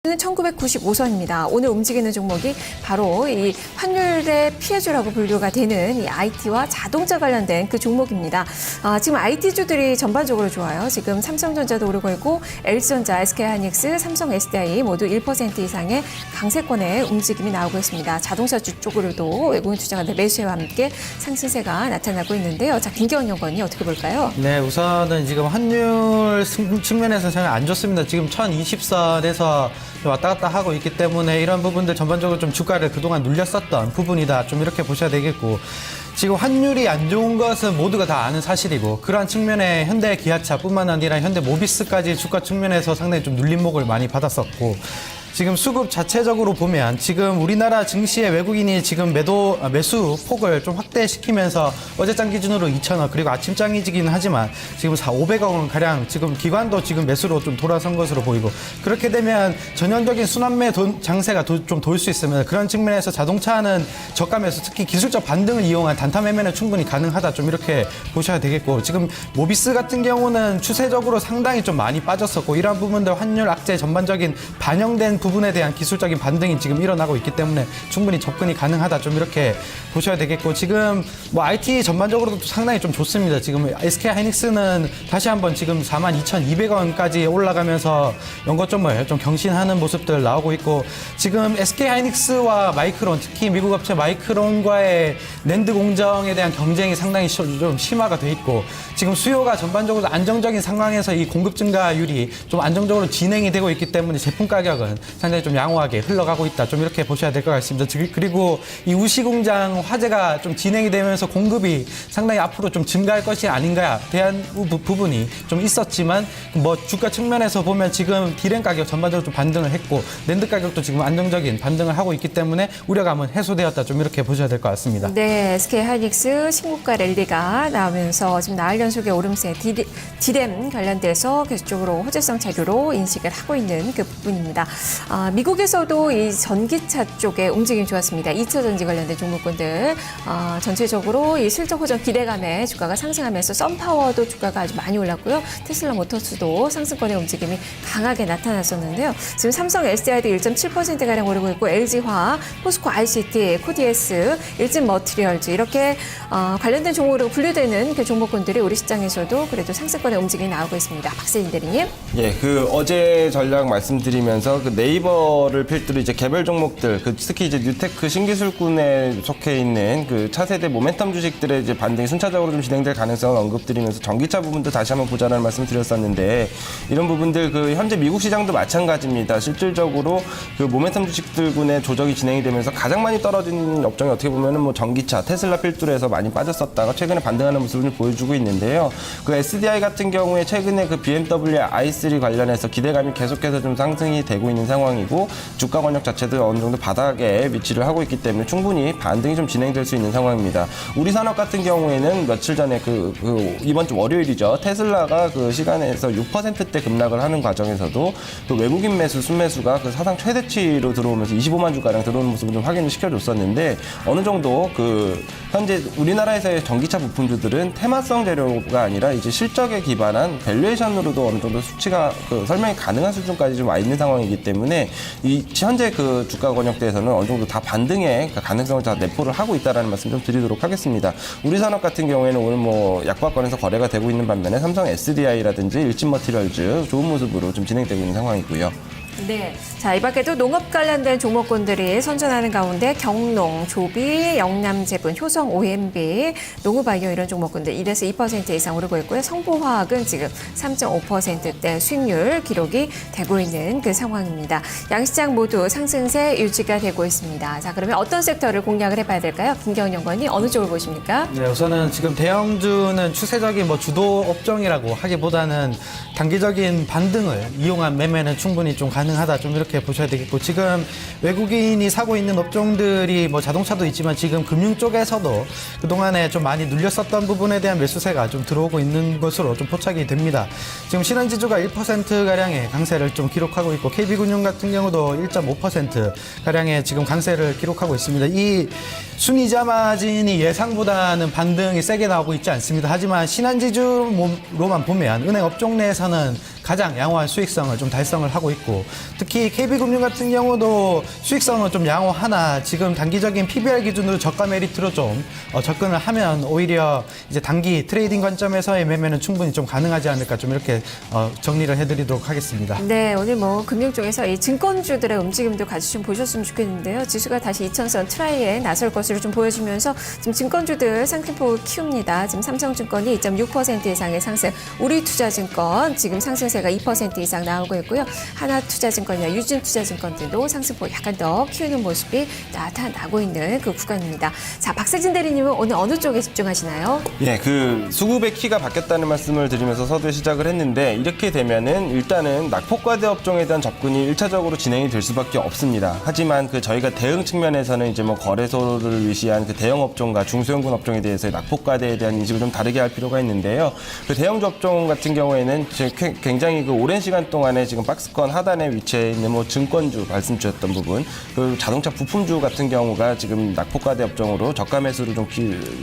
는 1995선입니다. 오늘 움직이는 종목이 바로 이 환율의 피해주라고 분류가 되는 이 IT와 자동차 관련된 그 종목입니다. 지금 IT주들이 전반적으로 좋아요. 지금 삼성전자도 오르고 있고 LG전자, SK하이닉스, 삼성 SDI 모두 1% 이상의 강세권의 움직임이 나오고 있습니다. 자동차 주 쪽으로도 외국인 투자가들 매수세와 함께 상승세가 나타나고 있는데요. 자, 김기원 연구원이 어떻게 볼까요? 네, 우선은 지금 환율 측면에서 정말 안 좋습니다. 지금 1020선에서 왔다 갔다 하고 있기 때문에 이런 부분들 전반적으로 좀 주가를 그동안 눌렸었던 부분이다. 좀 이렇게 보셔야 되겠고, 지금 환율이 안 좋은 것은 모두가 다 아는 사실이고, 그러한 측면에 현대 기아차뿐만 아니라 현대 모비스까지 주가 측면에서 상당히 좀 눌림목을 많이 받았었고, 지금 수급 자체적으로 보면 지금 우리나라 증시의 외국인이 지금 매수 폭을 좀 확대시키면서 어제장 기준으로 2,000원, 그리고 아침장이긴 하지만 지금 500억 원 가량 지금 기관도 지금 매수로 좀 돌아선 것으로 보이고, 그렇게 되면 전형적인 순환매 장세가 좀 돌 수 있으면 그런 측면에서 자동차는 저가 매수, 특히 기술적 반등을 이용한 단타 매매는 충분히 가능하다. 좀 이렇게 보셔야 되겠고, 지금 모비스 같은 경우는 추세적으로 상당히 좀 많이 빠졌었고, 이러한 부분들 환율 악재 전반적인 반영된 부분에 대한 기술적인 반등이 지금 일어나고 있기 때문에 충분히 접근이 가능하다. 좀 이렇게 보셔야 되겠고, 지금 뭐 IT 전반적으로도 상당히 좀 좋습니다. 지금 SK하이닉스는 다시 한번 지금 42,200원까지 올라가면서 연고점을 좀 경신하는 모습들 나오고 있고, 지금 SK하이닉스와 마이크론, 특히 미국 업체 마이크론과의 낸드 공정에 대한 경쟁이 상당히 좀 심화가 돼 있고, 지금 수요가 전반적으로 안정적인 상황에서 이 공급 증가율이 좀 안정적으로 진행이 되고 있기 때문에 제품 가격은 상당히 좀 양호하게 흘러가고 있다. 좀 이렇게 보셔야 될 것 같습니다. 그리고 이 우시 공장 화재가 좀 진행이 되면서 공급이 상당히 앞으로 좀 증가할 것이 아닌가에 대한 부분이 좀 있었지만, 뭐 주가 측면에서 보면 지금 디램 가격 전반적으로 좀 반등을 했고, 낸드 가격도 지금 안정적인 반등을 하고 있기 때문에 우려감은 해소되었다. 좀 이렇게 보셔야 될 것 같습니다. 네, SK하이닉스 신고가 랠리가 나오면서 지금 나흘 연속의 오름세 디램 관련돼서 계속적으로 호재성 자료로 인식을 하고 있는 그 부분입니다. 미국에서도 이 전기차 쪽에 움직임 좋았습니다. 2차 전지 관련된 종목군들 전체적으로 이 실적 호전 기대감에 주가가 상승하면서 썬파워도 주가가 아주 많이 올랐고요. 테슬라 모터스도 상승권의 움직임이 강하게 나타났었는데요. 지금 삼성 SDI도 1.7%가량 오르고 있고, LG화학, 포스코 ICT, 코디에스, 일진머티리얼즈 이렇게 관련된 종목으로 분류되는 그 종목군들이 우리 시장에서도 그래도 상승권의 움직임이 나오고 있습니다. 박세인 대리님. 예, 어제 전략 말씀드리면서 네이버를 필두로 이제 개별 종목들, 특히 이제 뉴테크 신기술군에 속해 있는 차세대 모멘텀 주식들의 이제 반등이 순차적으로 좀 진행될 가능성을 언급드리면서 전기차 부분도 다시 한번 보자라는 말씀 드렸었는데, 이런 부분들 현재 미국 시장도 마찬가지입니다. 실질적으로 모멘텀 주식들군의 조정이 진행이 되면서 가장 많이 떨어진 업종이 어떻게 보면은 뭐 전기차, 테슬라 필두로 해서 많이 빠졌었다가 최근에 반등하는 모습을 좀 보여주고 있는데요. SDI 같은 경우에 최근에 BMW i3 관련해서 기대감이 계속해서 좀 상승이 되고 있는 상황이고, 주가 권역 자체도 어느 정도 바닥에 위치를 하고 있기 때문에 충분히 반등이 좀 진행될 수 있는 상황입니다. 우리 산업 같은 경우에는 며칠 전에 이번 주 월요일이죠. 테슬라가 시간에서 6%대 급락을 하는 과정에서도 외국인 매수, 순매수가 사상 최대치로 들어오면서 25만 주가량 들어오는 모습을 좀 확인을 시켜줬었는데, 어느 정도 현재 우리나라에서의 전기차 부품주들은 테마성 재료가 아니라 이제 실적에 기반한 밸류에이션으로도 어느 정도 수치가 설명이 가능한 수준까지 좀 와 있는 상황이기 때문에 현재 주가 권역대에서는 어느 정도 다 반등의 가능성을 다 내포를 하고 있다는 말씀 좀 드리도록 하겠습니다. 우리 산업 같은 경우에는 오늘 뭐 약박권에서 거래가 되고 있는 반면에 삼성 SDI라든지 일진머티리얼즈 좋은 모습으로 좀 진행되고 있는 상황이고요. 네. 자, 이 밖에도 농업 관련된 종목군들이 선전하는 가운데 경농, 조비, 영남제분, 효성 OMB, 농우바이오 이런 종목군들 1에서 2% 이상 오르고 있고요. 성보화학은 지금 3.5%대 수익률 기록이 되고 있는 그 상황입니다. 양시장 모두 상승세 유지가 되고 있습니다. 자, 그러면 어떤 섹터를 공략을 해봐야 될까요? 김경은 연구원이 어느 쪽을 보십니까? 네, 우선은 지금 대형주는 추세적인 주도 업종이라고 하기보다는 단기적인 반등을 이용한 매매는 충분히 좀 가능하다. 좀 이렇게 보셔야 되겠고, 지금 외국인이 사고 있는 업종들이 뭐 자동차도 있지만 지금 금융 쪽에서도 그동안에 좀 많이 눌렸었던 부분에 대한 매수세가 좀 들어오고 있는 것으로 좀 포착이 됩니다. 지금 신한지주가 1%가량의 강세를 좀 기록하고 있고, KB금융 같은 경우도 1.5%가량의 지금 강세를 기록하고 있습니다. 이 순이자 마진이 예상보다는 반등이 세게 나오고 있지 않습니다. 하지만 신한지주로만 보면 은행 업종 내에서는 가장 양호한 수익성을 좀 달성을 하고 있고 특히 KB금융 같은 경우도 수익성은 좀 양호하나 지금 단기적인 PBR 기준으로 저가 메리트로 좀 접근을 하면 오히려 이제 단기 트레이딩 관점에서의 매매는 충분히 좀 가능하지 않을까 좀 이렇게 정리를 해드리도록 하겠습니다. 네, 오늘 뭐 금융 쪽에서 이 증권주들의 움직임도 같이 좀 보셨으면 좋겠는데요. 지수가 다시 2000선 트라이에 나설 것으로 좀 보여주면서 지금 증권주들 상승폭을 키웁니다. 지금 삼성증권이 2.6% 이상의 상승, 우리투자증권 지금 상승세가 2% 이상 나오고 있고요. 하나투자증권이나 유진투자증권들도 상승폭 약간 더 키우는 모습이 나타나고 있는 그 구간입니다. 자, 박세진 대리님은 오늘 어느 쪽에 집중하시나요? 예, 그 수급의 키가 바뀌었다는 말씀을 드리면서 서두에 시작을 했는데 이렇게 되면은 일단은 낙폭과대 업종에 대한 접근이 1차적으로 진행이 될 수밖에 없습니다. 하지만 그 저희가 대응 측면에서는 이제 뭐 거래소를 위시한 그 대형 업종과 중소형군 업종에 대해서 낙폭과대에 대한 인식을 좀 다르게 할 필요가 있는데요. 그 대형주 업종 같은 경우에는 굉장히 그 오랜 시간 동안에 지금 박스권 하단에 위치해 있는 뭐 증권주 말씀 주셨던 부분, 그 자동차 부품주 같은 경우가 지금 낙폭과대 업종으로 저가 매수를 좀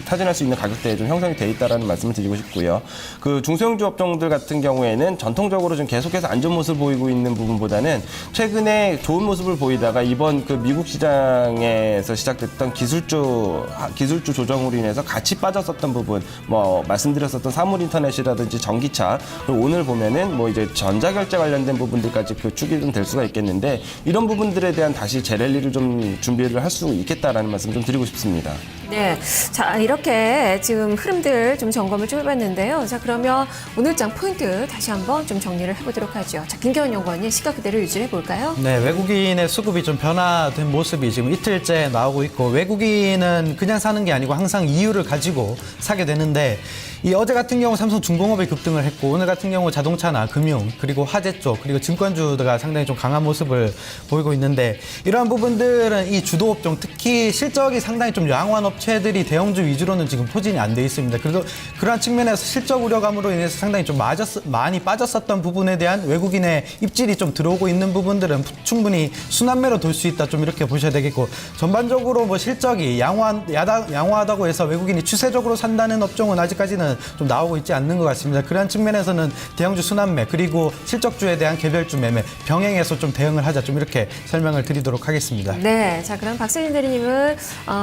타진할 수 있는 가격대에 좀 형성이 돼 있다라는 말씀을 드리고 싶고요. 그 중소형주 업종들 같은 경우에는 전통적으로 좀 계속해서 안 좋은 모습을 보이고 있는 부분보다는 최근에 좋은 모습을 보이다가 이번 그 미국 시장에서 시작됐던 기술주 조정으로 인해서 같이 빠졌었던 부분, 뭐 말씀드렸었던 사물인터넷이라든지 전기차, 그리고 오늘 보면은 뭐 이제 전자결제 관련된 부분들까지 그 축이 좀 될 수가 있겠는데 이런 부분들에 대한 다시 재랠리를 좀 준비를 할 수 있겠다라는 말씀 좀 드리고 싶습니다. 네, 자 이렇게 지금 흐름들 좀 점검을 좀 해봤는데요. 자 그러면 오늘장 포인트 다시 한번 좀 정리를 해보도록 하죠. 자 김경원 연구원님 시각 그대로 유지해 볼까요? 네, 외국인의 수급이 좀 변화된 모습이 지금 이틀째 나오고 있고 외국인은 그냥 사는 게 아니고 항상 이유를 가지고 사게 되는데 이 어제 같은 경우 삼성중공업이 급등을 했고 오늘 같은 경우 자동차나 금융 그리고 화재 쪽 그리고 증권주가 상당히 좀 강한 모습을 보이고 있는데 이러한 부분들은 이 주도 업종 특히 실적이 상당히 좀 양호한 업체들이 대형주 위주로는 지금 포진이 안 돼 있습니다. 그래서 그러한 측면에서 실적 우려감으로 인해서 상당히 좀 많이 빠졌었던 부분에 대한 외국인의 입질이 좀 들어오고 있는 부분들은 충분히 순환매로 돌 수 있다 좀 이렇게 보셔야 되겠고 전반적으로 뭐 실적이 양호하다고 해서 외국인이 추세적으로 산다는 업종은 아직까지는 좀 나오고 있지 않는 것 같습니다. 그러한 측면에서는 대형주 순환매 그리고 실적주에 대한 개별주 매매 병행해서 좀 대응을 하자 좀 이렇게 설명을 드리도록 하겠습니다. 네, 자 그럼 박세진 대리님은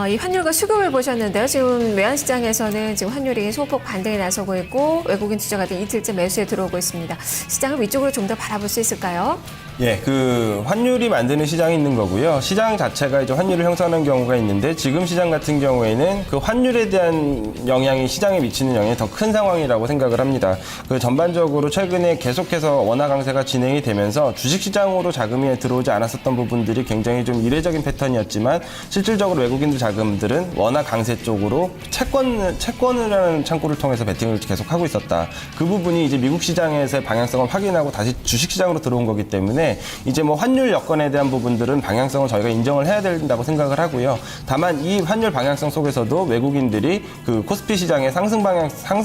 이 환율과 수급을 보셨는데요. 지금 외환시장에서는 지금 환율이 소폭 반등에 나서고 있고 외국인 투자가 이틀째 매수에 들어오고 있습니다. 시장을 위쪽으로 좀 더 바라볼 수 있을까요? 예, 그 환율이 만드는 시장이 있는 거고요. 시장 자체가 이제 환율을 형성하는 경우가 있는데 지금 시장 같은 경우에는 그 환율에 대한 영향이 시장에 미치는 영향이 더 큰 상황이라고 생각을 합니다. 그 전반적으로 최근에 계속해서 원화 강세가 진행이 되면서 주식시장으로 자금이 들어오지 않았었던 부분들이 굉장히 좀 이례적인 패턴이었지만 실질적으로 외국인들 자금들은 원화 강세 쪽으로 채권이라는 창구를 통해서 베팅을 계속하고 있었다. 그 부분이 이제 미국 시장에서의 방향성을 확인하고 다시 주식시장으로 들어온 거기 때문에 이제 뭐 환율 여건에 대한 부분들은 방향성을 저희가 인정을 해야 된다고 생각을 하고요. 다만 이 환율 방향성 속에서도 외국인들이 그 코스피 시장의 상승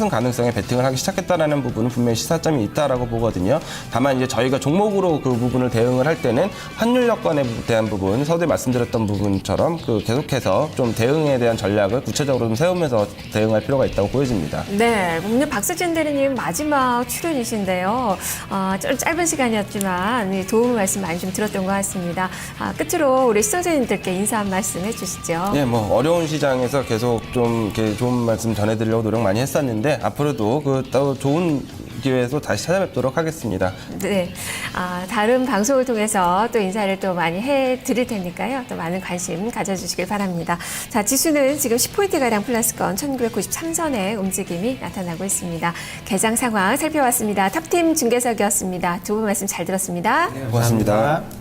가능성에 베팅을 하기 시작했다라는 부분은 분명히 시사점이 있다라고 보거든요. 다만 이제 저희가 종목으로 그 부분을 대응을 할 때는 환율 여건에 대한 부분, 서두에 말씀드렸던 부분처럼 그 계속해서 좀 대응에 대한 전략을 구체적으로 좀 세우면서 대응할 필요가 있다고 보여집니다. 네, 오늘 박세진 대리님 마지막 출연이신데요. 좀 짧은 시간이었지만 도움 말씀 많이 좀 들었던 것 같습니다. 끝으로 우리 시청자님들께 인사 한 말씀 해주시죠. 네, 뭐 어려운 시장에서 계속 좀 이렇게 좋은 말씀 전해드리려고 노력 많이 했었는데 앞으로도 그 또 좋은 기회에서 다시 찾아뵙도록 하겠습니다. 네, 다른 방송을 통해서 또 인사를 또 많이 해드릴 테니까요. 또 많은 관심 가져주시길 바랍니다. 자, 지수는 지금 10포인트가량 플러스권 1993선의 움직임이 나타나고 있습니다. 개장 상황 살펴봤습니다. 탑팀 중계석이었습니다. 두 분 말씀 잘 들었습니다. 고맙습니다.